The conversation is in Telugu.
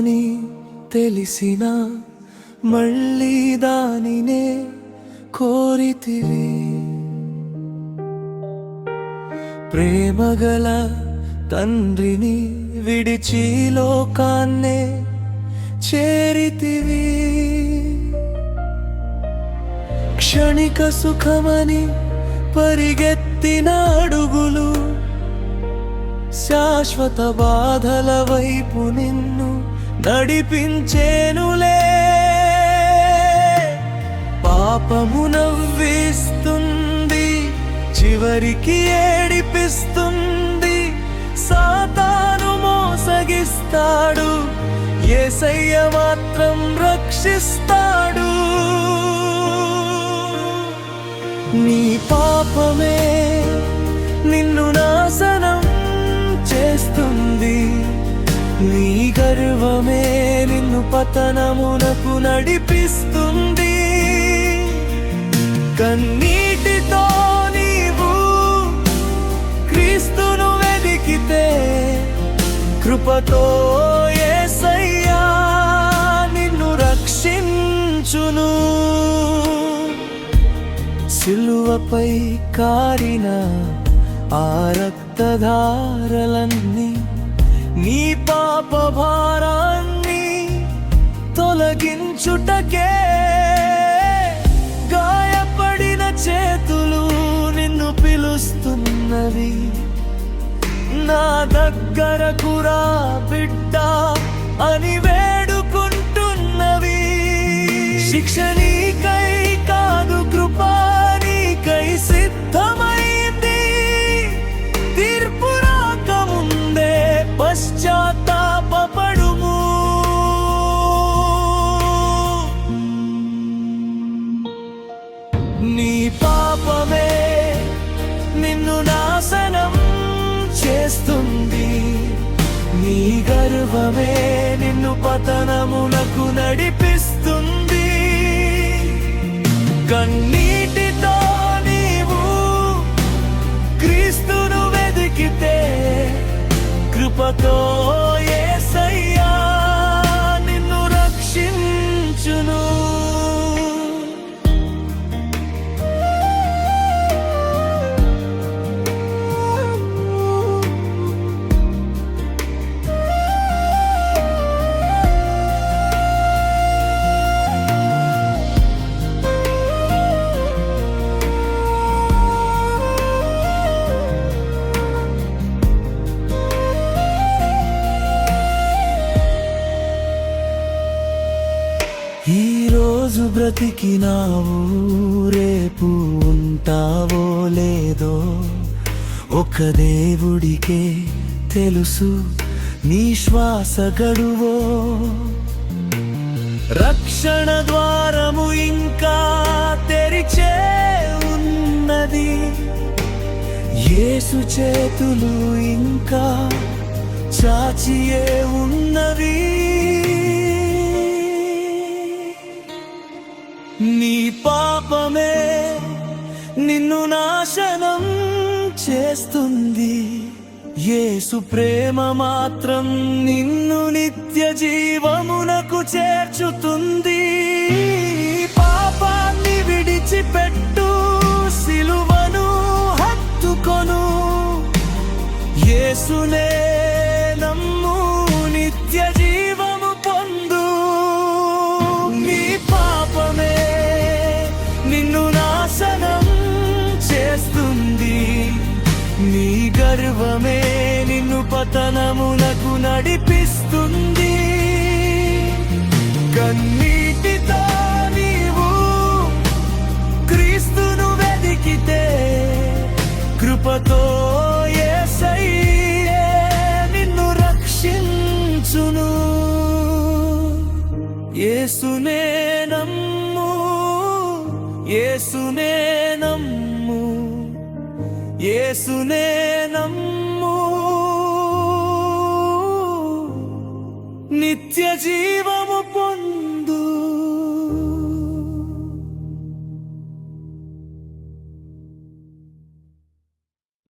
సుఖమని తెలిసిన మళ్ళీ దానినే కోరితివి. ప్రేమగల తండ్రిని విడిచి లోకాన్నే చేరితివి. క్షణిక సుఖమని పరిగెత్తిన అడుగులు శాశ్వత బాధల వైపు నిన్ను నడిపించేనులే. పాపము నవ్విస్తుంది, చివరికి ఏడిపిస్తుంది. సాతాను మోసగిస్తాడు, యేసయ్య మాత్రం రక్షిస్తాడు. నీ పాపమే నిన్ను నాశనం చేస్తుంది, నీ గర్వమే నిన్ను పతనమునకు నడిపిస్తుంది. కన్నీటితో నీవు క్రీస్తును వెదికితే, కృపతో యేసయ్యా నిన్ను రక్షించును. సిలువపై కారిన ఆ రక్తధారలన్నీ నీ పాప భారాన్ని తొలగించుటకే. గాయపడిన చేతులు నిన్ను పిలుస్తున్నవి, నా దగ్గరకు రా బిడ్డా అని వేడుకుంటున్నవి. శిక్ష నీకై కాదు, కృపా నీకై సిద్ధమైంది. తీర్పు రాకముందే పశ్చాత్తాపపడుము. నీ పాపమే నిన్ను నాశనం చేస్తుంది, నీ గర్వమే నిన్ను పతనమునకు నడిపిస్తుంది. కన్నీటితో నీవు క్రీస్తును వెదికితే, కృపతో యేసయ్యా నిన్ను రక్షించును. ఈరోజు బ్రతికినావు, రేపు ఉంటావో లేదో ఒక దేవుడికే తెలుసు నీ శ్వాస గడువో. రక్షణ ద్వారము ఇంకా తెరిచే ఉన్నది, యేసు చేతులు ఇంకా చాచియే ఉన్నవి. నీ పాపమే నిన్ను నాశనం చేస్తుంది, యేసు ప్రేమ మాత్రం నిన్ను నిత్య జీవమునకు చేర్చుతుంది. పాపాన్ని విడిచిపెట్టు, సిలువను హత్తుకొను, యేసునే నమ్ము, నిత్య జీవము పొందు. నీ పాపమే నిన్ను నాశనం చేస్తుంది, నీ గర్వమే నిన్ను పతనమునకు నడిపిస్తుంది. కన్నీటితో నీవు క్రీస్తును వెదికితే, కృపతో యేసయ్యే నిన్ను రక్షించును. యేసునే నమ్ము, యేసునే నమ్ము, యేసునే నమ్ము, నిత్య జీవ